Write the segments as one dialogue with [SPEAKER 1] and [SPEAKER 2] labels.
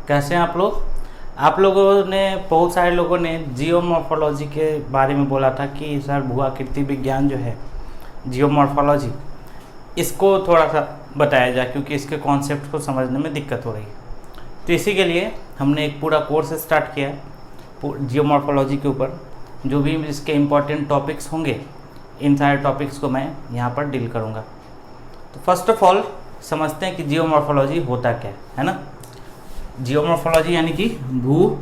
[SPEAKER 1] कैसे हैं आप लोग? आप लोगों ने, बहुत सारे लोगों ने जियोमॉर्फोलॉजी के बारे में बोला था कि सर भू आकृति विज्ञान जो है जियोमॉर्फोलॉजी, इसको थोड़ा सा बताया जाए क्योंकि इसके कॉन्सेप्ट को समझने में दिक्कत हो रही है। तो इसी के लिए हमने एक पूरा कोर्स स्टार्ट किया है जियोमॉर्फोलॉजी के ऊपर। जो भी इसके इम्पॉर्टेंट टॉपिक्स होंगे, इन सारे टॉपिक्स को मैं यहाँ पर डील करूँगा। तो फर्स्ट ऑफ ऑल समझते हैं कि जियोमॉर्फोलॉजी होता क्या है ना। जियोमॉर्फोलॉजी यानी कि भू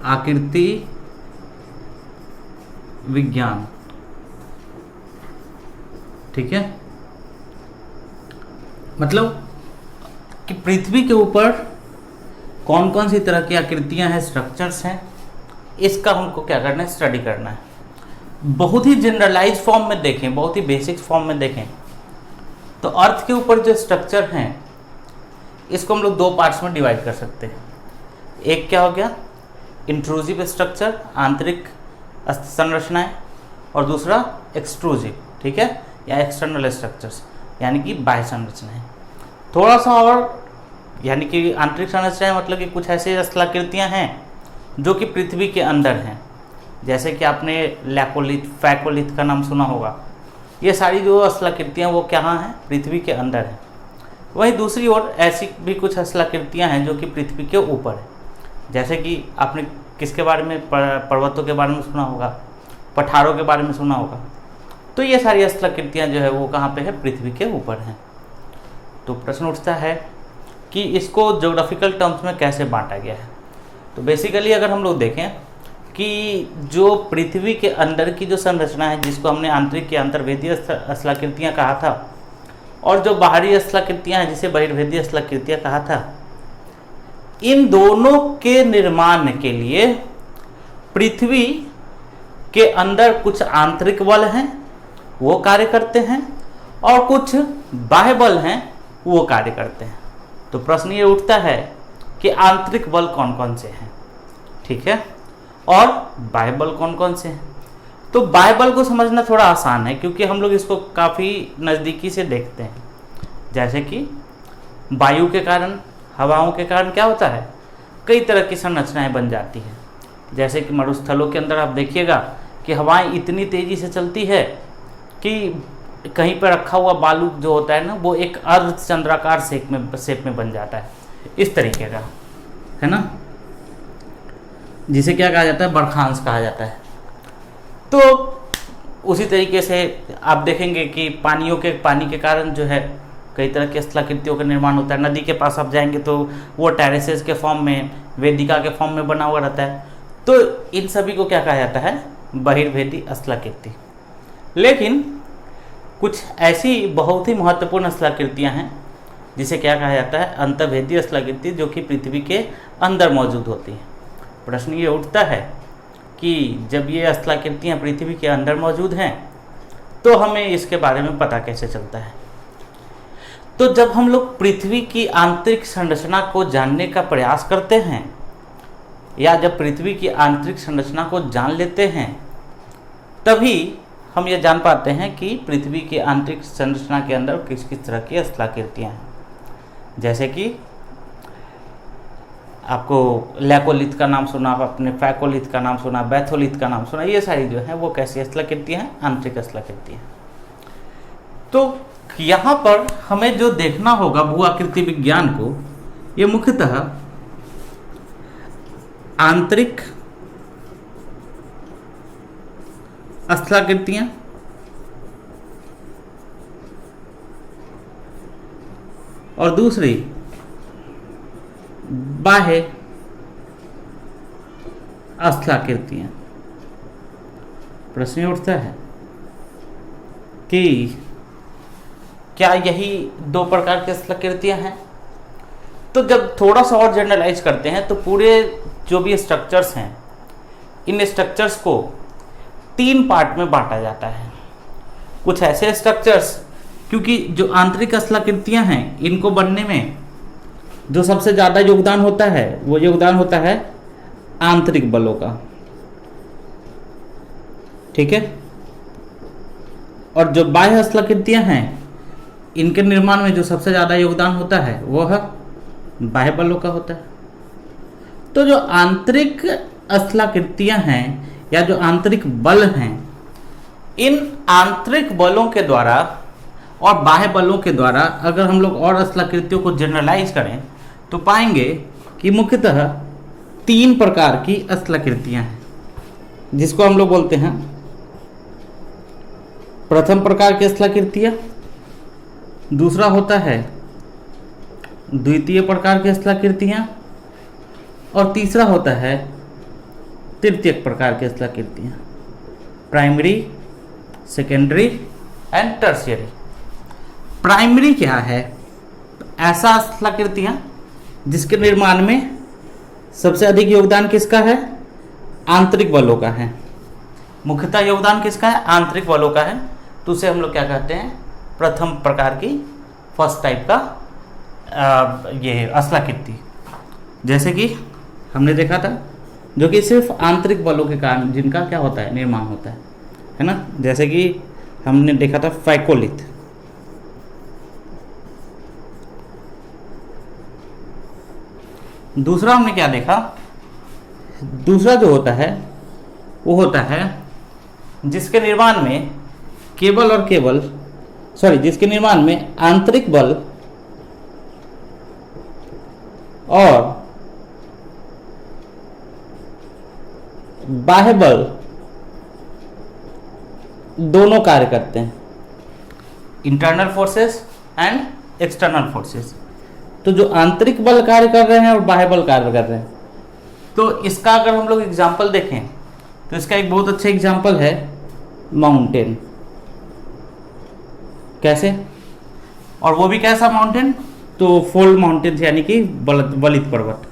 [SPEAKER 1] आकृति विज्ञान, ठीक है। मतलब कि पृथ्वी के ऊपर कौन कौन सी तरह की आकृतियां हैं, स्ट्रक्चर्स हैं, इसका हमको क्या करना है, स्टडी करना है। बहुत ही जनरलाइज फॉर्म में देखें, बहुत ही बेसिक फॉर्म में देखें तो अर्थ के ऊपर जो स्ट्रक्चर हैं इसको हम लोग दो पार्ट्स में डिवाइड कर सकते हैं। एक क्या हो गया, इंट्रूसिव स्ट्रक्चर, आंतरिक संरचनाएं, और दूसरा एक्सट्रूसिव, ठीक है, या एक्सटर्नल स्ट्रक्चर्स यानी कि बाह्य संरचनाएं। थोड़ा सा और, यानी कि आंतरिक संरचनाएं मतलब कि कुछ ऐसे स्थलाकृतियां हैं जो कि पृथ्वी के अंदर हैं, जैसे कि आपने लैकोलिथ, फैकोलिथ का नाम सुना होगा। ये सारी जो स्थलाकृतियां वो कहाँ हैं, पृथ्वी के अंदर हैं। वहीं दूसरी ओर ऐसी भी कुछ स्थलाकृतियां हैं जो कि पृथ्वी के ऊपर है, जैसे कि आपने किसके बारे में, पर्वतों के बारे में सुना होगा, पठारों के बारे में सुना होगा। तो ये सारी स्थलाकृतियां जो है वो कहाँ पे है, पृथ्वी के ऊपर हैं। तो प्रश्न उठता है कि इसको ज्योग्राफिकल टर्म्स में कैसे बांटा गया है। तो बेसिकली अगर हम लोग देखें कि जो पृथ्वी के अंदर की जो संरचना है, जिसको हमने आंतरिक की अंतर्वेदीय स्थलाकृतियाँ कहा था, और जो बाहरी स्थलाकृतियाँ हैं जिसे बहिर्वेदीय स्थलाकृतियाँ कहा था, इन दोनों के निर्माण के लिए पृथ्वी के अंदर कुछ आंतरिक बल हैं वो कार्य करते हैं और कुछ बाह्य बल हैं वो कार्य करते हैं। तो प्रश्न ये उठता है कि आंतरिक बल कौन कौन से हैं, ठीक है, और बाह्य बल कौन कौन से हैं। तो बाह्य बल को समझना थोड़ा आसान है क्योंकि हम लोग इसको काफ़ी नज़दीकी से देखते हैं। जैसे कि वायु के कारण, हवाओं के कारण क्या होता है, कई तरह की संरचनाएं बन जाती हैं। जैसे कि मरुस्थलों के अंदर आप देखिएगा कि हवाएं इतनी तेज़ी से चलती है कि कहीं पर रखा हुआ बालू जो होता है ना, वो एक अर्ध चंद्राकार शेप में बन जाता है, इस तरीके का, है ना, जिसे क्या कहा जाता है, बरखांश कहा जाता है। तो उसी तरीके से आप देखेंगे कि पानी के कारण जो है कई तरह के स्थलाकृतियों का निर्माण होता है। नदी के पास आप जाएंगे तो वो टेरेसेस के फॉर्म में, वेदिका के फॉर्म में बना हुआ रहता है। तो इन सभी को क्या कहा जाता है, बहिर्वेदी स्थलाकृति। लेकिन कुछ ऐसी बहुत ही महत्वपूर्ण स्थलाकृतियाँ हैं जिसे क्या कहा जाता है, अंतर्वेदीय स्थलाकृति, जो कि पृथ्वी के अंदर मौजूद होती हैं। प्रश्न ये उठता है कि जब ये स्थलाकृतियाँ पृथ्वी के अंदर मौजूद हैं तो हमें इसके बारे में पता कैसे चलता है। तो जब हम लोग पृथ्वी की आंतरिक संरचना को जानने का प्रयास करते हैं, या जब पृथ्वी की आंतरिक संरचना को जान लेते हैं, तभी हम ये जान पाते हैं कि पृथ्वी की आंतरिक संरचना के अंदर किस किस तरह की स्थलाकृतियाँ हैं। जैसे कि आपको लैकोलिथ का नाम सुना, आपने फैकोलिथ का नाम सुना, बैथोलिथ का नाम सुना, ये सारी जो है वो कैसी स्थलाकृतियाँ हैं, आंतरिक स्थलाकृतियाँ। तो यहाँ पर हमें जो देखना होगा भू आकृति विज्ञान को, ये मुख्यतः आंतरिक स्थलाकृतियाँ और दूसरी बाह्य स्थलाकृतियाँ। प्रश्न उठता है कि क्या यही दो प्रकार की स्थलाकृतियाँ हैं। तो जब थोड़ा सा और जनरलाइज करते हैं तो पूरे जो भी स्ट्रक्चर्स हैं, इन स्ट्रक्चर्स को तीन पार्ट में बांटा जाता है। कुछ ऐसे स्ट्रक्चर्स, क्योंकि जो आंतरिक स्थलाकृतियाँ हैं इनको बनने में जो सबसे ज़्यादा योगदान होता है वो योगदान होता है आंतरिक बलों का, ठीक है। और जो बाह्य स्थलाकृतियाँ हैं इनके निर्माण में जो सबसे ज़्यादा योगदान होता है वो है बाह्य बलों का होता है। तो जो आंतरिक स्थलाकृतियां हैं या जो आंतरिक बल हैं, इन आंतरिक बलों के द्वारा और बाह्य बलों के द्वारा अगर हम लोग और स्थलाकृतियों को जनरलाइज करें तो पाएंगे कि मुख्यतः 3 प्रकार की स्थलाकृतियां हैं, जिसको हम लोग बोलते हैं प्रथम प्रकार की स्थलाकृतियां, दूसरा होता है द्वितीय प्रकार की स्थलाकृतियां, और तीसरा होता है तृतीय प्रकार की स्थलाकृतियां, primary, secondary and tertiary. Primary क्या है? ऐसा स्थलाकृतियां जिसके निर्माण में सबसे अधिक योगदान किसका है? आंतरिक बलों का है। मुख्यतः योगदान किसका है? आंतरिक बलों का है। तो उसे हम लोग क्या कहते हैं? प्रथम प्रकार की, फर्स्ट टाइप का ये स्थलाकृति। जैसे कि हमने देखा था, जो कि सिर्फ आंतरिक बलों के कारण जिनका क्या होता है? निर्माण होता है ना। जैसे कि हमने देखा था फैकोलिथ। दूसरा हमने क्या देखा? दूसरा जो होता है वो होता है जिसके निर्माण में केवल और केवल जिसके निर्माण में आंतरिक बल और बाह्य बल दोनों कार्य करते हैं, internal forces and external forces. तो जो आंतरिक बल कार्य कर रहे हैं और बाह्य बल कार्य कर रहे हैं, तो इसका अगर हम लोग एग्जाम्पल देखें तो इसका एक बहुत अच्छा एग्जाम्पल है माउंटेन। कैसे? और वो भी कैसा माउंटेन? तो फोल्ड माउंटेन, यानी कि वलित पर्वत।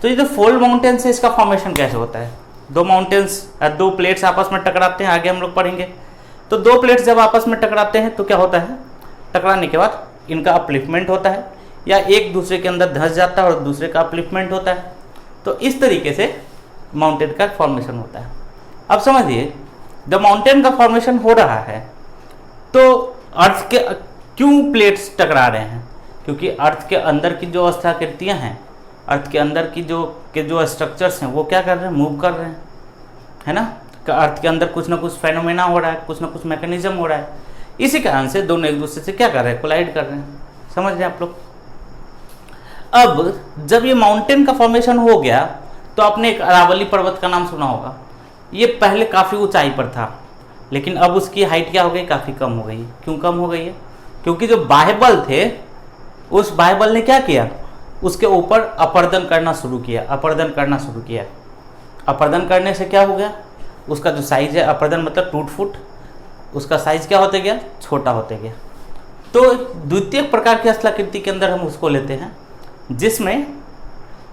[SPEAKER 1] तो ये जो फोल्ड माउंटेन से इसका फॉर्मेशन कैसे होता है? दो प्लेट्स आपस में टकराते हैं, आगे हम लोग पढ़ेंगे। तो 2 प्लेट्स जब आपस में टकराते हैं तो क्या होता है? टकराने के बाद इनका अपलिफ्टमेंट होता है, या एक दूसरे के अंदर धंस जाता है और दूसरे का अपलिफ्टमेंट होता है। तो इस तरीके से माउंटेन का फॉर्मेशन होता है। अब समझिए, जब माउंटेन का फॉर्मेशन हो रहा है तो अर्थ के क्यों प्लेट्स टकरा रहे हैं? क्योंकि अर्थ के अंदर की जो स्थलाकृतियां हैं, अर्थ के अंदर की जो स्ट्रक्चर्स हैं, वो क्या कर रहे हैं? मूव कर रहे हैं, है ना। अर्थ के अंदर कुछ ना कुछ फेनोमेना हो रहा है, कुछ ना कुछ मैकेनिज्म हो रहा है। इसी कारण से दोनों एक दूसरे से क्या कर रहे हैं? कोलाइड कर रहे हैं। समझ रहे हैं आप लोग? अब जब ये माउंटेन का फॉर्मेशन हो गया तो आपने एक अरावली पर्वत का नाम सुना होगा। ये पहले काफ़ी ऊंचाई पर था, लेकिन अब उसकी हाइट क्या हो गई? काफ़ी कम हो गई। क्यों कम हो गई है? क्योंकि जो बाह्य बल थे, उस बाह्य बल ने क्या किया? उसके ऊपर अपर्दन करना शुरू किया। अपर्दन करने से क्या हो गया? उसका जो साइज है, अपर्दन मतलब टूट फूट, उसका साइज क्या होते गया? छोटा होते गया। तो द्वितीय प्रकार की स्थलाकृति के अंदर हम उसको लेते हैं जिसमें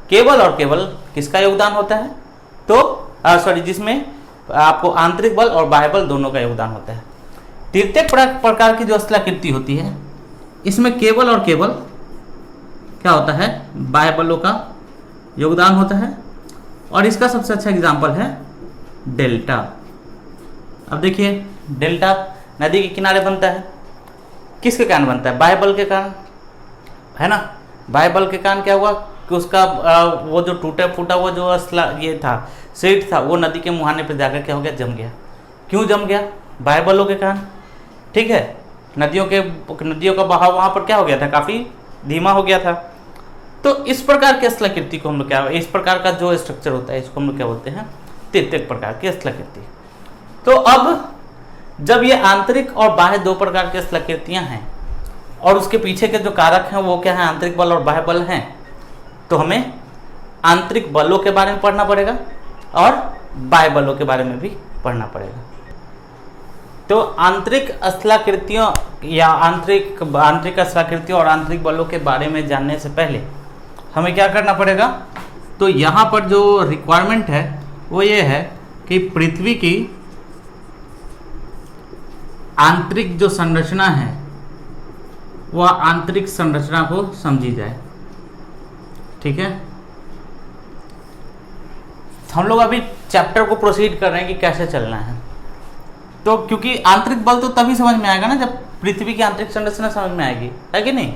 [SPEAKER 1] केवल और केवल किसका योगदान होता है? तो जिसमें आपको आंतरिक बल और बाह्य बल दोनों का योगदान होता है। तृतीय प्रकार की जो स्थलाकृति होती है, इसमें केवल और केवल क्या होता है? बाह्य बलों का योगदान होता है। और इसका सबसे अच्छा एग्जाम्पल है डेल्टा। अब देखिए, डेल्टा नदी के किनारे बनता है। किसके कारण बनता है? बाह्य बल के कारण, है ना। बाह्य बल के कारण क्या हुआ कि उसका वो जो टूटा फूटा वो जो ये था, सीट था, वो नदी के मुहाने पर जाकर क्या हो गया? जम गया। क्यों जम गया? बाह्य बलों के कारण। ठीक है, नदियों का बहाव वहाँ पर क्या हो गया था? काफ़ी धीमा हो गया था। तो इस प्रकार की स्थलाकृति को हम लोग इस प्रकार का जो स्ट्रक्चर होता है, इसको हम लोग क्या बोलते हैं? तृतीय प्रकार की स्थलाकृति। तो अब जब ये आंतरिक और बाह्य 2 प्रकार की स्थलाकृतियां हैं और उसके पीछे के जो कारक हैं वो क्या है? आंतरिक बल और बाह्य बल हैं। तो हमें आंतरिक बलों के बारे में पढ़ना पड़ेगा और बाह्य बलों के बारे में भी पढ़ना पड़ेगा। तो आंतरिक स्थलाकृतियों या आंतरिक स्थलाकृतियों और आंतरिक बलों के बारे में जानने से पहले हमें क्या करना पड़ेगा? तो यहाँ पर जो रिक्वायरमेंट है वो ये है कि पृथ्वी की आंतरिक जो संरचना है वह आंतरिक संरचना को समझी जाए। ठीक है, हम लोग अभी चैप्टर को प्रोसीड कर रहे हैं कि कैसे चलना है। तो क्योंकि आंतरिक बल तो तभी समझ में आएगा ना जब पृथ्वी की आंतरिक संरचना समझ में आएगी, है कि नहीं।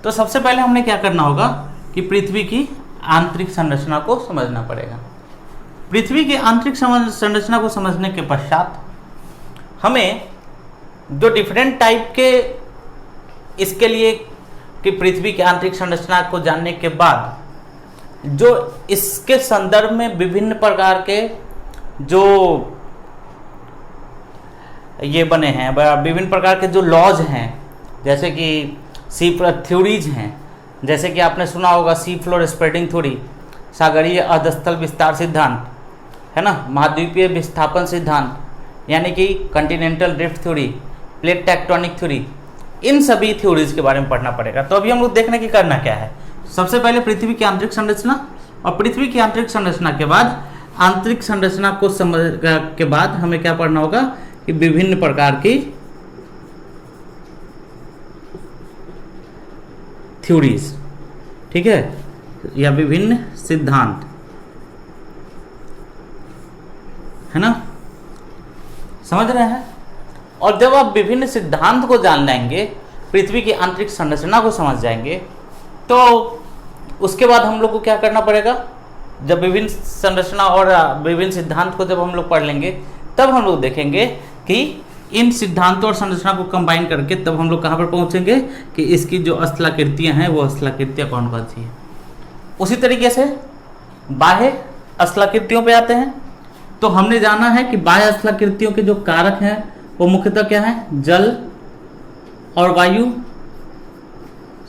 [SPEAKER 1] तो सबसे पहले हमने क्या करना होगा कि पृथ्वी की आंतरिक संरचना को समझना पड़ेगा। पृथ्वी की आंतरिक संरचना को समझने के पश्चात हमें जो डिफरेंट टाइप के इसके लिए कि पृथ्वी की आंतरिक संरचना को जानने के बाद जो इसके संदर्भ में विभिन्न प्रकार के जो ये बने हैं, विभिन्न प्रकार के जो लॉज हैं, जैसे कि सी थ्योरीज हैं, जैसे कि आपने सुना होगा सी फ्लोर स्प्रेडिंग थ्योरी, सागरीय अधस्थल विस्तार सिद्धांत, है ना, महाद्वीपीय विस्थापन सिद्धांत, यानी कि continental drift theory, plate tectonic theory, इन सभी थ्योरीज के बारे में पढ़ना पड़ेगा। तो अभी हम लोग देखने की करना क्या है, सबसे पहले पृथ्वी की आंतरिक संरचना, और पृथ्वी की आंतरिक संरचना के बाद आंतरिक संरचना को समझ के बाद हमें क्या पढ़ना होगा कि विभिन्न प्रकार की थ्योरीज, ठीक है, या विभिन्न सिद्धांत, है ना, समझ रहे हैं। और जब आप विभिन्न सिद्धांत को जान लेंगे, पृथ्वी की आंतरिक संरचना को समझ जाएंगे, तो उसके बाद हम लोग को क्या करना पड़ेगा, जब विभिन्न संरचना और विभिन्न सिद्धांत को जब हम लोग पढ़ लेंगे, तब हम लोग देखेंगे कि इन सिद्धांतों और संरचना को कंबाइन करके तब हम लोग कहाँ पर पहुँचेंगे कि इसकी जो स्थलाकृतियाँ हैं वो स्थलाकृतियाँ कौन कौन सी हैं। उसी तरीके से बाह्य स्थलाकृतियों पे आते हैं। तो हमने जाना है कि बाह्य स्थलाकृतियों के जो कारक हैं वो मुख्यतः क्या है, जल और वायु,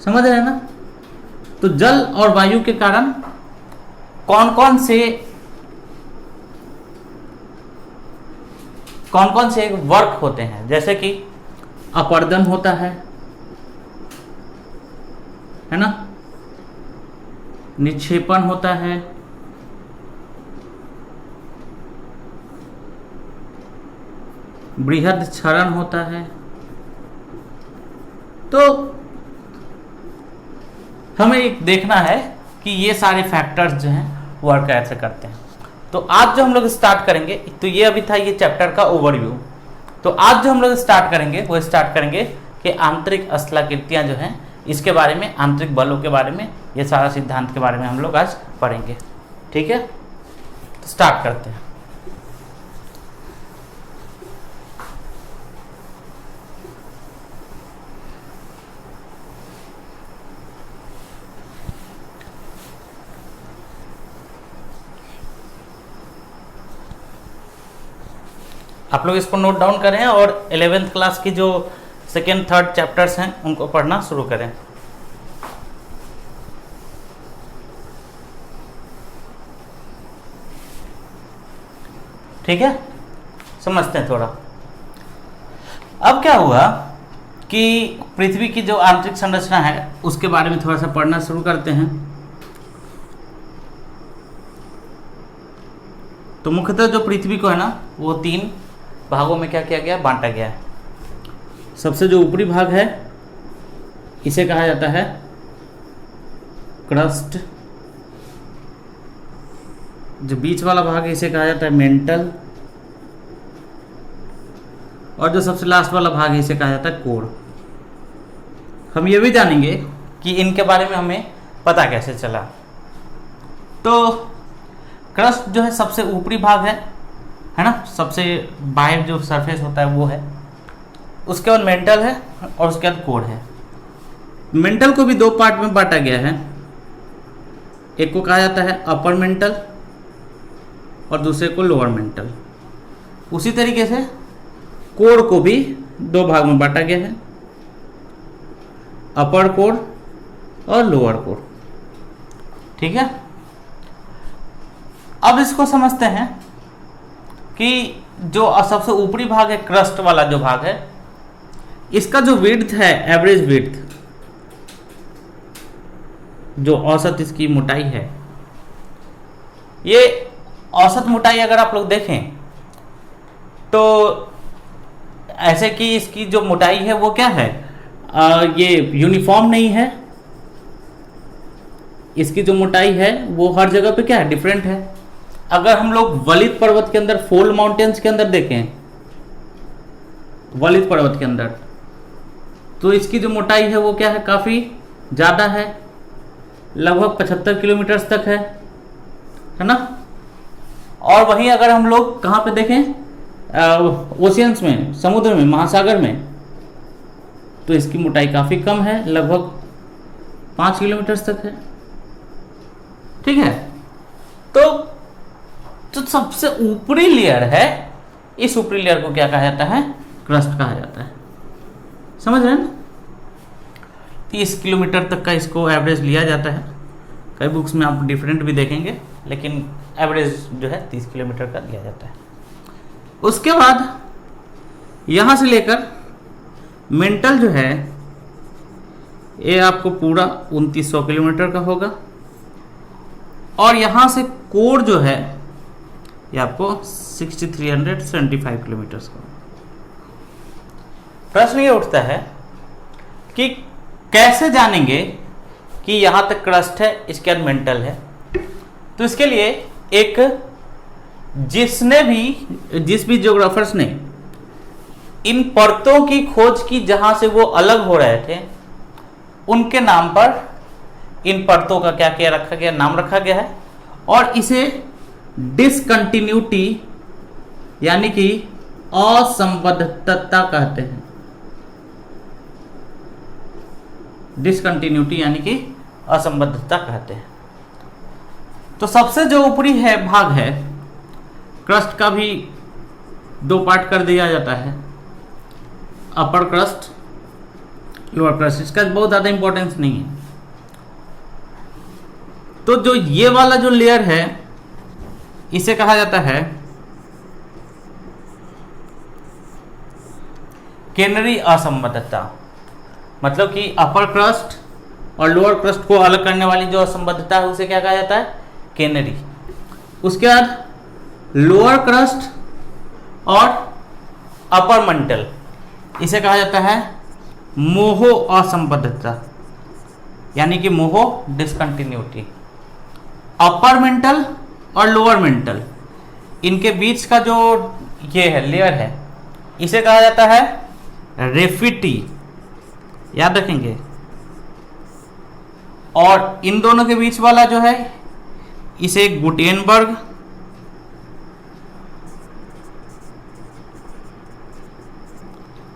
[SPEAKER 1] समझ रहे हैं ना। तो जल और वायु के कारण कौन कौन से वर्क होते हैं, जैसे कि अपरदन होता है ना, निक्षेपण होता है, बृहद क्षरण होता है। तो हमें देखना है कि ये सारे फैक्टर्स जो हैं वर्क कैसे करते हैं। तो आज जो हम लोग स्टार्ट करेंगे, तो ये अभी था ये चैप्टर का ओवरव्यू। तो आज जो हम लोग स्टार्ट करेंगे वो स्टार्ट करेंगे कि आंतरिक स्थलाकृतियाँ जो हैं इसके बारे में, आंतरिक बलों के बारे में, ये सारा सिद्धांत के बारे में हम लोग आज पढ़ेंगे, ठीक है। तो स्टार्ट करते हैं। आप लोग इसको नोट डाउन करें और 11th क्लास की जो सेकेंड थर्ड चैप्टर्स हैं उनको पढ़ना शुरू करें। ठीक है, समझते हैं थोड़ा। अब क्या हुआ कि पृथ्वी की जो आंतरिक संरचना है उसके बारे में थोड़ा सा पढ़ना शुरू करते हैं। तो मुख्यतः जो पृथ्वी को है ना वो 3 भागों में क्या किया गया, बांटा गया है। सबसे जो ऊपरी भाग है इसे कहा जाता है क्रस्ट, जो बीच वाला भाग है इसे कहा जाता है मेंटल, और जो सबसे लास्ट वाला भाग है इसे कहा जाता है कोर। हम ये भी जानेंगे कि इनके बारे में हमें पता कैसे चला। तो क्रस्ट जो है सबसे ऊपरी भाग है ना, सबसे बाहर जो सरफेस होता है वो है। उसके बाद मेंटल है और उसके बाद कोर है। मेंटल को भी 2 पार्ट में बांटा गया है, एक को कहा जाता है अपर मेंटल और दूसरे को लोअर मेंटल। उसी तरीके से कोर को भी 2 भाग में बांटा गया है, अपर कोर और लोअर कोर, ठीक है। अब इसको समझते हैं कि जो सबसे ऊपरी भाग है, क्रस्ट वाला जो भाग है, इसका जो विड्थ है, एवरेज विड्थ, जो औसत इसकी मोटाई है, ये औसत मोटाई अगर आप लोग देखें तो ऐसे कि इसकी जो मोटाई है वो क्या है, ये यूनिफॉर्म नहीं है। इसकी जो मोटाई है वो हर जगह पे क्या है, डिफरेंट है। अगर हम लोग वलित पर्वत के अंदर, फोल्ड माउंटेन्स के अंदर देखें, वलित पर्वत के अंदर, तो इसकी जो मोटाई है वो क्या है, काफ़ी ज़्यादा है, लगभग 75 किलोमीटर तक है ना। और वहीं अगर हम लोग कहाँ पे देखें, ओशियंस में, समुद्र में, महासागर में, तो इसकी मोटाई काफ़ी कम है, लगभग 5 किलोमीटर तक है। ठीक है, तो जो सबसे ऊपरी लेयर है, इस ऊपरी लेयर को क्या कहा जाता है? क्रस्ट कहा जाता है। समझ रहे हैं ना? 30 किलोमीटर तक का इसको एवरेज लिया जाता है। कई बुक्स में आप डिफरेंट भी देखेंगे, लेकिन एवरेज जो है 30 किलोमीटर का लिया जाता है। उसके बाद यहाँ से लेकर मेंटल जो है ये आपको पूरा 2900 किलोमीटर का होगा, और यहाँ से कोर जो है ये आपको 6375 किलोमीटर का। प्रश्न ये उठता है कि कैसे जानेंगे कि यहाँ तक क्रस्ट है, इसके बाद मेंटल है। तो इसके लिए एक जिस भी ज्योग्राफर्स ने इन परतों की खोज की जहां से वो अलग हो रहे थे, उनके नाम पर इन परतों का क्या क्या रखा गया, नाम रखा गया है, और इसे डिसकंटिन्यूटी यानी कि असंबद्धता कहते हैं। डिसकंटिन्यूटी यानी कि असंबद्धता कहते हैं। तो सबसे जो ऊपरी है भाग है क्रस्ट का भी 2 पार्ट कर दिया जाता है, अपर क्रस्ट, लोअर क्रस्ट। इसका बहुत ज़्यादा इंपॉर्टेंस नहीं है। तो जो ये वाला जो लेयर है इसे कहा जाता है केनरी असंबद्धता। मतलब कि अपर क्रस्ट और लोअर क्रस्ट को अलग करने वाली जो असंबद्धता है उसे क्या कहा जाता है? केनरी। उसके बाद लोअर क्रस्ट और अपर मंटल, इसे कहा जाता है मोहो असंबद्धता यानी कि मोहो डिसकंटिन्यूटी। अपर मेंटल और लोअर मेंटल, इनके बीच का जो ये है लेयर है, इसे कहा जाता है रेफिटी, याद रखेंगे। और इन दोनों के बीच वाला जो है इसे गुटेनबर्ग,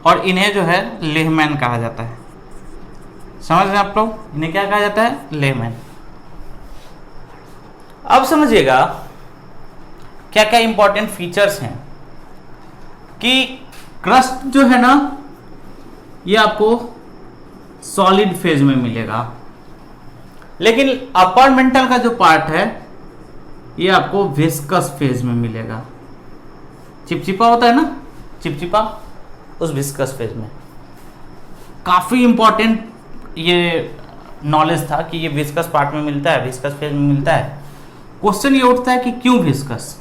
[SPEAKER 1] और इन्हें जो है लेहमैन कहा जाता है। समझ रहे हैं आप लोग? इन्हें क्या कहा जाता है? लेहमैन। अब समझिएगा क्या क्या इंपॉर्टेंट फीचर्स हैं कि क्रस्ट जो है ना ये आपको सॉलिड फेज में मिलेगा, लेकिन अपर मेंटल का जो पार्ट है ये आपको विस्कस फेज में मिलेगा। चिपचिपा होता है ना, चिपचिपा, उस विस्कस फेज में। काफी इंपॉर्टेंट ये नॉलेज था कि ये विस्कस पार्ट में मिलता है, विस्कस फेज में मिलता है। क्वेश्चन ये उठता है कि क्यों विस्कस,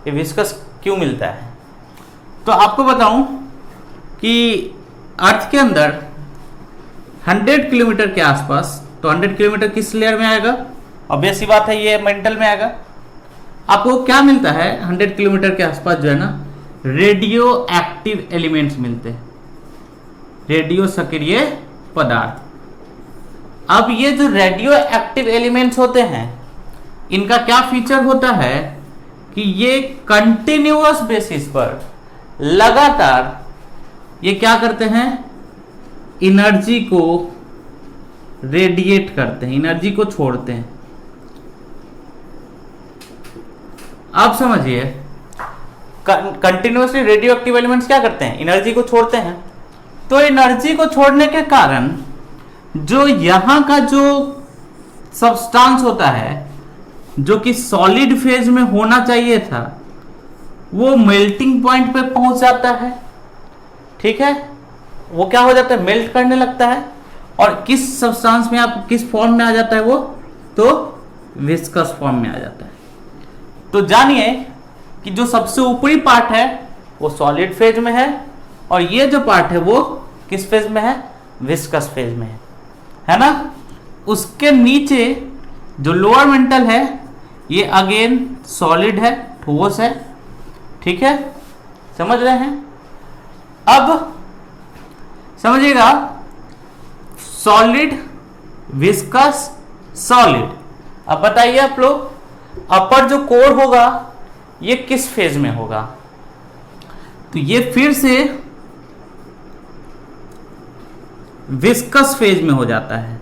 [SPEAKER 1] ये विस्कस क्यों मिलता है? तो आपको बताऊं कि अर्थ के अंदर 100 किलोमीटर के आसपास, तो 100 किलोमीटर किस लेयर में आएगा? ऑब्वियस सी बात है ये मेंटल में आएगा। आपको क्या मिलता है 100 किलोमीटर के आसपास जो है ना, रेडियो एक्टिव एलिमेंट्स मिलते हैं, रेडियो सक्रिय पदार्थ। अब ये जो रेडियो एक्टिव एलिमेंट्स होते हैं इनका क्या फीचर होता है कि ये कंटिन्यूअस बेसिस पर लगातार ये क्या करते हैं? एनर्जी को रेडिएट करते हैं, एनर्जी को छोड़ते हैं। आप समझिए, कंटिन्यूअसली रेडियो एक्टिव एलिमेंट्स क्या करते हैं? एनर्जी को छोड़ते हैं। तो एनर्जी को छोड़ने के कारण जो यहां का जो सब्सटेंस होता है जो कि सॉलिड फेज में होना चाहिए था, वो मेल्टिंग पॉइंट पे पहुंच जाता है। ठीक है, वो क्या हो जाता है? मेल्ट करने लगता है। और किस सब्सटेंस में, आप किस फॉर्म में आ जाता है वो? तो विस्कस फॉर्म में आ जाता है। तो जानिए कि जो सबसे ऊपरी पार्ट है वो सॉलिड फेज में है, और ये जो पार्ट है वो किस फेज में है? विस्कस फेज में है ना। उसके नीचे जो लोअर मेंटल है ये अगेन सॉलिड है, ठोस है। ठीक है, समझ रहे हैं? अब समझिएगा, सॉलिड विस्कस, सॉलिड। अब बताइए आप लोग, अपर जो कोर होगा ये किस फेज में होगा? तो ये फिर से विस्कस फेज में हो जाता है।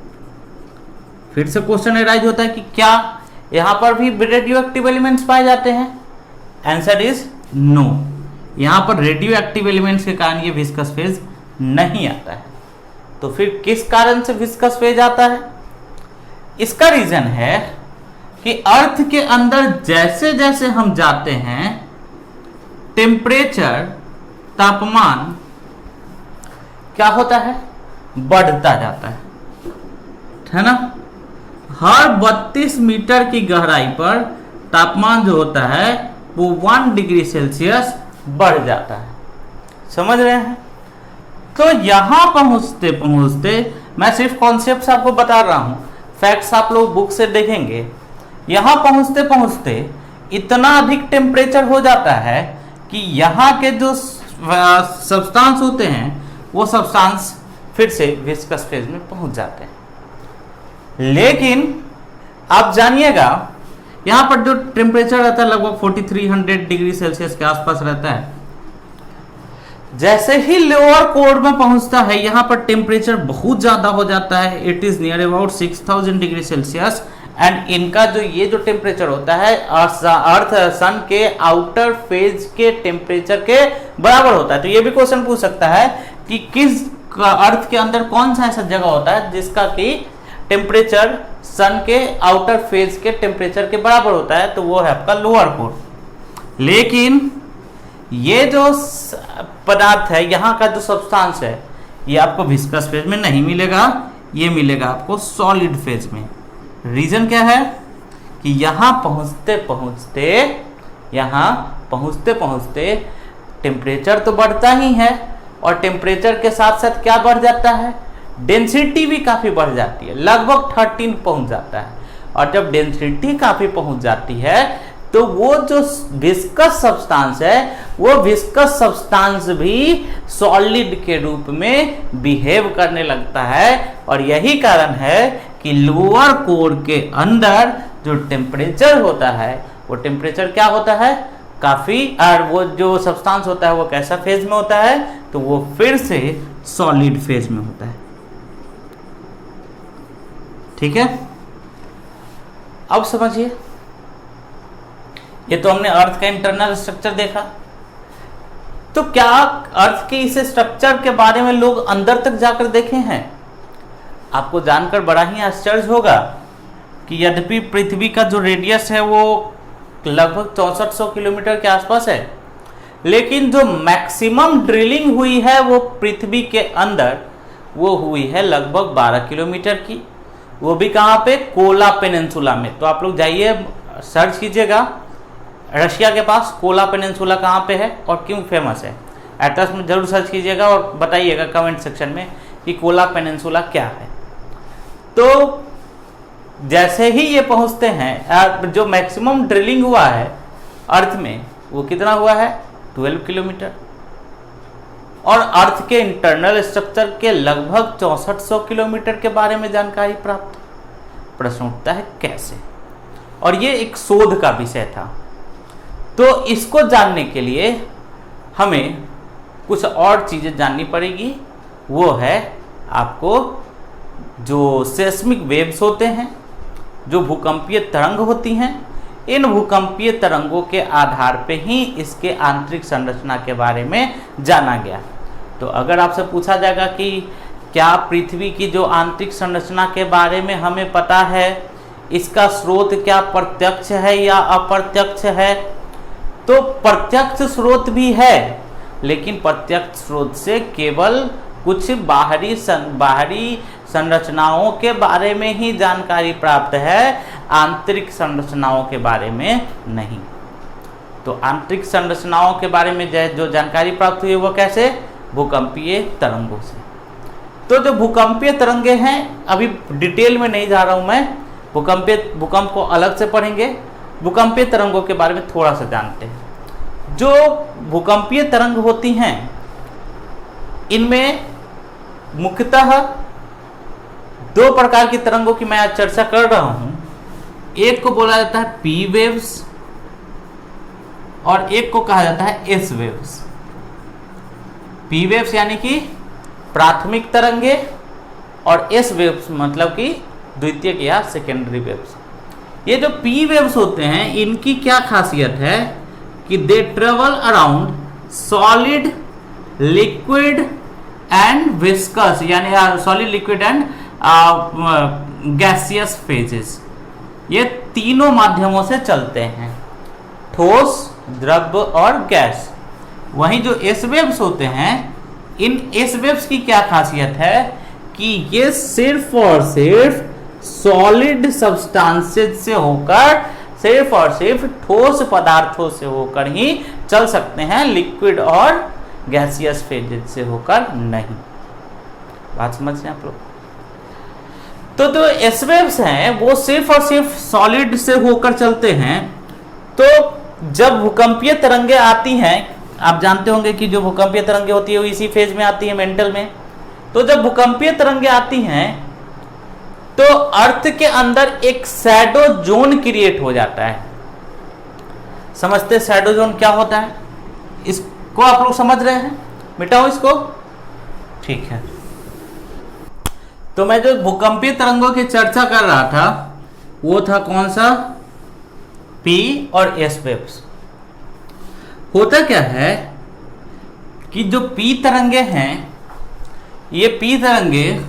[SPEAKER 1] फिर से क्वेश्चन एराइज होता है कि क्या यहां पर भी रेडियो एक्टिव एलिमेंट्स पाए जाते हैं? Answer is no. यहां पर रेडियो एक्टिव एलिमेंट्स के कारण ये विस्कस फेज नहीं आता है। तो फिर किस कारण से विस्कस फेज आता है? इसका रीजन है कि अर्थ के अंदर जैसे जैसे हम जाते हैं, टेम्परेचर, तापमान क्या होता है? बढ़ता जाता है ना। हर 32 मीटर की गहराई पर तापमान जो होता है वो 1 डिग्री सेल्सियस बढ़ जाता है। समझ रहे हैं? तो यहां पहुंचते पहुंचते, मैं सिर्फ कॉन्सेप्ट आपको बता रहा हूं, फैक्ट्स आप लोग बुक से देखेंगे। यहां पहुंचते पहुंचते इतना अधिक टेम्परेचर हो जाता है कि यहाँ के जो सब्सटेंस होते हैं वो सब्सटेंस फिर से विस्कस फेज में पहुंच जाते हैं। लेकिन आप जानिएगा, यहां पर जो टेम्परेचर रहता है लगभग 4300 डिग्री सेल्सियस के आसपास रहता है। जैसे ही लोअर कोर में पहुंचता है, यहां पर टेम्परेचर बहुत ज्यादा हो जाता है। It is near about 6000 degree Celsius. And इनका जो ये जो टेम्परेचर होता है अर्थ सन के आउटर फेज के टेम्परेचर के बराबर होता है। तो ये भी क्वेश्चन पूछ सकता है कि किस अर्थ के अंदर कौन सा ऐसा जगह होता है जिसका कि टेम्परेचर सन के आउटर फेज के टेम्परेचर के बराबर होता है? तो वो है आपका लोअर कोर। लेकिन ये जो पदार्थ है, यहाँ का जो सब्सटेंस है, ये आपको विस्कस फेज में नहीं मिलेगा, ये मिलेगा आपको सॉलिड फेज में। रीजन क्या है कि यहां पहुंचते पहुंचते टेम्परेचर तो बढ़ता ही है, और टेम्परेचर के साथ साथ क्या बढ़ जाता है? डेंसिटी भी काफी बढ़ जाती है, लगभग 13 पहुंच जाता है। और जब डेंसिटी काफी पहुंच जाती है तो वो जो विस्कस सब्सटेंस है, वो विस्कस सब्सटेंस भी सॉलिड के रूप में बिहेव करने लगता है। और यही कारण है कि लोअर कोर के अंदर जो टेम्परेचर होता है, वो टेम्परेचर क्या होता है? काफी, और वो जो सब्सटेंस होता है वो कैसा फेज में होता है? तो वो फिर से सॉलिड फेज में होता है। ठीक है, अब समझिए, ये तो हमने अर्थ का इंटरनल स्ट्रक्चर देखा। तो क्या अर्थ के इस स्ट्रक्चर के बारे में लोग अंदर तक जाकर देखे हैं? आपको जानकर बड़ा ही आश्चर्य होगा कि यद्यपि पृथ्वी का जो रेडियस है वो लगभग 6400 किलोमीटर के आसपास है, लेकिन जो मैक्सिमम ड्रिलिंग हुई है वो पृथ्वी के अंदर वो हुई है लगभग 12 किलोमीटर की। वो भी कहाँ पे? कोला पेनिनसुला में। तो आप लोग जाइए, सर्च कीजिएगा, रशिया के पास कोला पेनिनसुला कहाँ पे है और क्यों फेमस है। एटलस में जरूर सर्च कीजिएगा और बताइएगा कमेंट सेक्शन में कि कोला पेनिनसुला क्या है। तो जैसे ही ये पहुंचते हैं, जो मैक्सिमम ड्रिलिंग हुआ है अर्थ में वो कितना हुआ है? 12 किलोमीटर। और अर्थ के इंटरनल स्ट्रक्चर के लगभग 6400 किलोमीटर के बारे में जानकारी प्राप्त। प्रश्न उठता है कैसे? और ये एक शोध का विषय था। तो इसको जानने के लिए हमें कुछ और चीजें जाननी पड़ेगी। वो है आपको जो सेस्मिक वेव्स होते हैं, जो भूकंपीय तरंग होती हैं, इन भूकंपीय तरंगों के आधार पे ही इसके आंतरिक संरचना के बारे में जाना गया। तो अगर आपसे पूछा जाएगा कि क्या पृथ्वी की जो आंतरिक संरचना के बारे में हमें पता है, इसका स्रोत क्या प्रत्यक्ष है या अप्रत्यक्ष है? तो प्रत्यक्ष स्रोत भी है, लेकिन प्रत्यक्ष स्रोत से केवल कुछ बाहरी संरचनाओं के बारे में ही जानकारी प्राप्त है, आंतरिक संरचनाओं के बारे में नहीं। तो आंतरिक संरचनाओं के बारे में जो जानकारी प्राप्त हुई है वो कैसे? भूकंपीय तरंगों से। तो जो भूकंपीय तरंगे हैं, अभी डिटेल में नहीं जा रहा हूं मैं, भूकंप को अलग से पढ़ेंगे। भूकंपीय तरंगों के बारे में थोड़ा सा जानते हैं। जो भूकंपीय तरंग होती हैं, इनमें मुख्यतः दो प्रकार की तरंगों की मैं आज चर्चा कर रहा हूं, एक को बोला जाता है पी वेव्स और एक को कहा जाता है एस वेव्स। पी वेव्स यानी कि प्राथमिक तरंगे और एस वेव्स मतलब कि द्वितीयक या सेकेंडरी वेव्स। ये जो पी वेव्स होते हैं इनकी क्या खासियत है कि they travel around solid, liquid and viscous, यानी solid, liquid and gaseous phases. ये तीनों माध्यमों से चलते हैं, ठोस, द्रव और गैस। वहीं जो एस वेव्स होते हैं, इन एस वेव्स की क्या खासियत है कि ये सिर्फ और सिर्फ सॉलिड सब्सटेंसेज से होकर, सिर्फ और सिर्फ ठोस पदार्थों से होकर ही चल सकते हैं, लिक्विड और गैसियस फेजेज से होकर नहीं। बात समझ रहे हैं आप लोग? तो जो एस वेव्स हैं वो सिर्फ और सिर्फ सॉलिड से होकर चलते हैं। तो जब भूकंपीय तरंगे आती हैं, आप जानते होंगे कि जो भूकंपीय तरंगे होती है वो इसी फेज में आती है, मेंटल में। तो जब भूकंपीय तरंगे आती हैं तो अर्थ के अंदर एक शैडो जोन क्रिएट हो जाता है। समझते शैडो जोन क्या होता है? इसको आप लोग समझ रहे हैं? मिटाओ इसको, ठीक है। तो मैं जो भूकंपीय तरंगों की चर्चा कर रहा था वो था कौन सा? पी और एस वेव्स। होता क्या है कि जो पी तरंगे हैं, ये पी तरंगे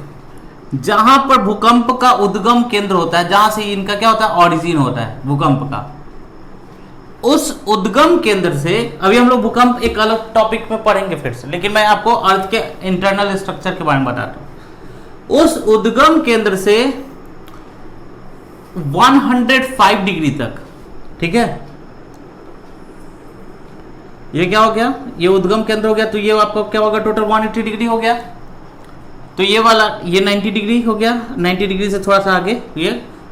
[SPEAKER 1] जहां पर भूकंप का उद्गम केंद्र होता है, जहां से इनका क्या होता है, ओरिजिन होता है भूकंप का, उस उद्गम केंद्र से, अभी हम लोग भूकंप एक अलग टॉपिक में पढ़ेंगे फिर से, लेकिन मैं आपको अर्थ के इंटरनल स्ट्रक्चर के बारे में बताता हूं। उस उद्गम केंद्र से 105 डिग्री तक, ठीक है, ये क्या हो गया, ये उद्गम केंद्र हो गया, तो ये आपको क्या होगा, टोटल 180 डिग्री हो गया। तो ये वाला ये 90 डिग्री हो गया, 90 डिग्री से थोड़ा सा आगे ये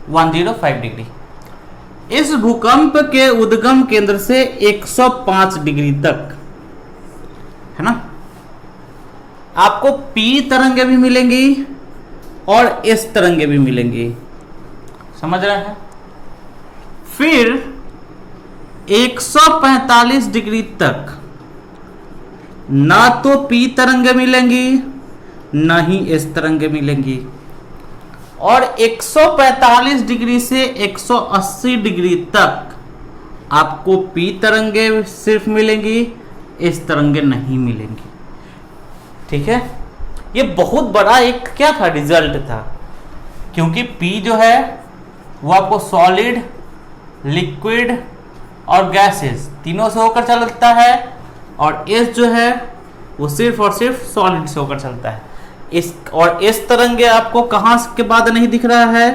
[SPEAKER 1] 105 डिग्री। इस भूकंप के उद्गम केंद्र से 105 डिग्री तक, है ना, आपको पी तरंगे भी मिलेंगी और एस तरंगे भी मिलेंगी। समझ रहे हैं? फिर 145 डिग्री तक ना तो पी तरंगे मिलेंगी ना ही एस तरंगे मिलेंगी, और 145 डिग्री से 180 डिग्री तक आपको पी तरंगे सिर्फ मिलेंगी, एस तरंगे नहीं मिलेंगी। ठीक है, ये बहुत बड़ा एक क्या था, रिजल्ट था, क्योंकि पी जो है वो आपको सॉलिड, लिक्विड और गैसेस तीनों से होकर चलता है, और एस जो है वो सिर्फ और सिर्फ सॉलिड से होकर चलता है। और इस तरंगे आपको कहां के बाद नहीं दिख रहा है,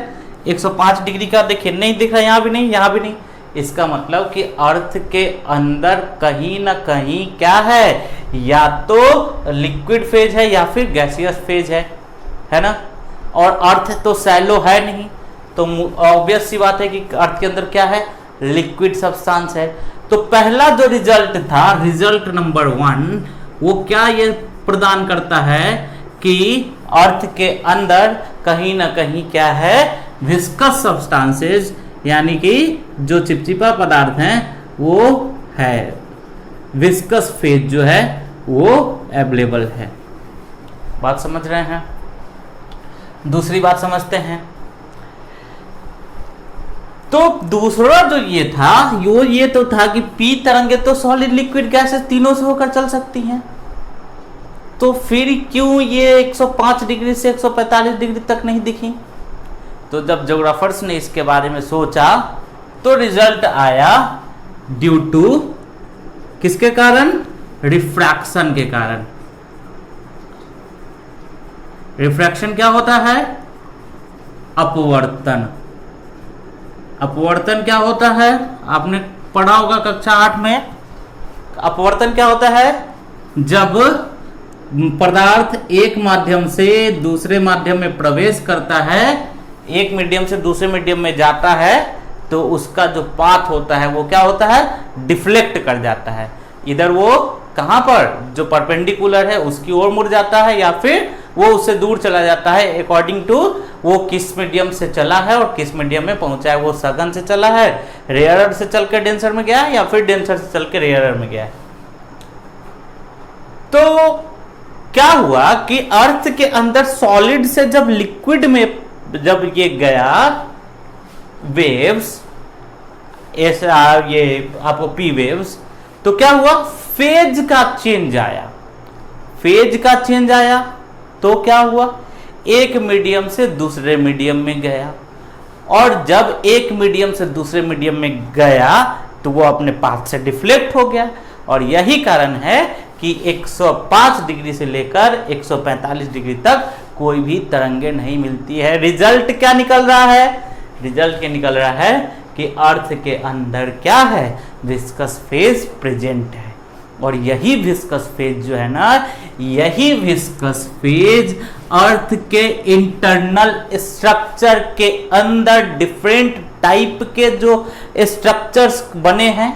[SPEAKER 1] 105 डिग्री का देखिए नहीं दिख रहा, यहां भी नहीं, यहां भी नहीं। इसका मतलब कि अर्थ के अंदर कहीं ना कहीं क्या है, या तो लिक्विड फेज है या फिर गैसियस फेज है ना। और अर्थ तो सैलो है नहीं, तो ऑब्वियस सी बात है कि अर्थ के अंदर क्या है, लिक्विड सब्सटेंस है। तो पहला जो रिजल्ट था, रिजल्ट नंबर 1, वो क्या ये प्रदान करता है कि अर्थ के अंदर कहीं ना कहीं क्या है, विस्कस सब्सटेंसेस, यानी कि जो चिपचिपा पदार्थ हैं वो है, विस्कस फेज जो है वो अवेलेबल है। बात समझ रहे हैं? दूसरी बात समझते हैं। तो दूसरा जो ये था, ये तो था कि पी तरंगे तो सॉलिड, लिक्विड, गैसेस तीनों से होकर चल सकती हैं। तो फिर क्यों ये 105 डिग्री से 145 डिग्री तक नहीं दिखी? तो जब ज्योग्राफर्स ने इसके बारे में सोचा तो रिजल्ट आया ड्यू टू किसके कारण, रिफ्रैक्शन के कारण। रिफ्रैक्शन क्या होता है, अपवर्तन। अपवर्तन क्या होता है, आपने पढ़ा होगा कक्षा 8 में। अपवर्तन क्या होता है, जब पदार्थ एक माध्यम से दूसरे माध्यम में प्रवेश करता है, एक मीडियम से दूसरे मीडियम में जाता है, तो उसका जो पाथ होता है वो क्या होता है, डिफ्लेक्ट कर जाता है। इधर वो कहां पर, जो परपेंडिकुलर है उसकी ओर मुड़ जाता है, या फिर वो उससे दूर चला जाता है अकॉर्डिंग टू वो किस मीडियम से चला है और किस मीडियम में पहुंचा है। वो सघन से चला है, रेयरर से चल के डेंसर में गया है, या फिर डेंसर से चल के रेयरर में गया है। तो क्या हुआ कि अर्थ के अंदर सॉलिड से जब लिक्विड में जब ये गया वेव्स, ऐसा ये आपको पी वेव्स, तो क्या हुआ, फेज का चेंज आया। फेज का चेंज आया तो क्या हुआ, एक मीडियम से दूसरे मीडियम में गया, और जब एक मीडियम से दूसरे मीडियम में गया तो वो अपने पाथ से डिफ्लेक्ट हो गया। और यही कारण है कि 105 डिग्री से लेकर 145 डिग्री तक कोई भी तरंगे नहीं मिलती है। रिजल्ट क्या निकल रहा है, रिजल्ट ये निकल रहा है कि अर्थ के अंदर क्या है, विस्कस फेज प्रेजेंट है। और यही विस्कस फेज जो है ना, यही विस्कस फेज अर्थ के इंटरनल स्ट्रक्चर के अंदर डिफरेंट टाइप के जो स्ट्रक्चर्स बने हैं,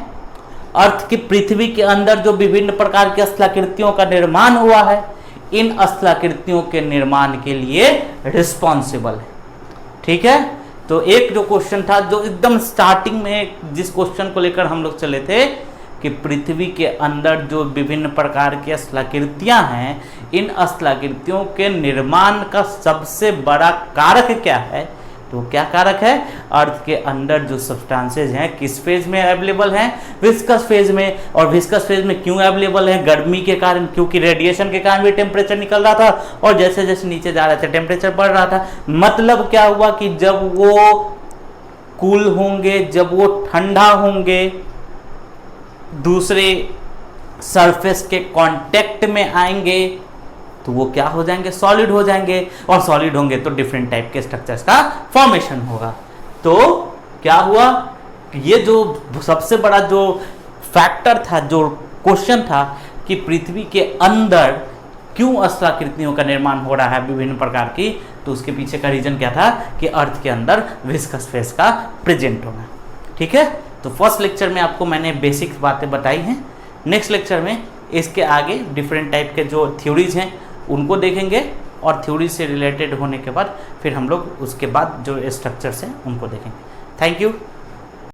[SPEAKER 1] अर्थ की पृथ्वी के अंदर जो विभिन्न प्रकार की स्थलाकृतियों का निर्माण हुआ है, इन स्थलाकृतियों के निर्माण के लिए रिस्पॉन्सिबल है। ठीक है, तो एक जो क्वेश्चन था जो एकदम स्टार्टिंग में जिस क्वेश्चन को लेकर हम लोग चले थे कि पृथ्वी के अंदर जो विभिन्न प्रकार की स्थलाकृतियां हैं, इन स्थलाकृतियों के निर्माण का सबसे बड़ा कारक क्या है, तो क्या कारक है, अर्थ के अंदर जो सब्सटेंसेज हैं किस फेज में अवेलेबल हैं, विस्कस फेज में। और विस्कस फेज में क्यों अवेलेबल है, गर्मी के कारण, क्योंकि रेडिएशन के कारण भी टेम्परेचर निकल रहा था, और जैसे जैसे नीचे जा रहे थे टेम्परेचर बढ़ रहा था। मतलब क्या हुआ कि जब वो कूल होंगे, जब वो ठंडा होंगे, दूसरे सरफेस के कांटेक्ट में आएंगे, तो वो क्या हो जाएंगे, सॉलिड हो जाएंगे। और सॉलिड होंगे तो डिफरेंट टाइप के स्ट्रक्चर्स का फॉर्मेशन होगा। तो क्या हुआ, ये जो सबसे बड़ा जो फैक्टर था, जो क्वेश्चन था कि पृथ्वी के अंदर क्यों स्थलाकृतियों का निर्माण हो रहा है विभिन्न प्रकार की, तो उसके पीछे का रीजन क्या था कि अर्थ के अंदर विस्कस फेज का प्रेजेंट होना। ठीक है, तो फर्स्ट लेक्चर में आपको मैंने बेसिक बातें बताई हैं। नेक्स्ट लेक्चर में इसके आगे डिफरेंट टाइप के जो थ्योरीज हैं उनको देखेंगे, और थ्योरी से रिलेटेड होने के बाद फिर हम लोग उसके बाद जो स्ट्रक्चर्स हैं उनको देखेंगे। Thank you.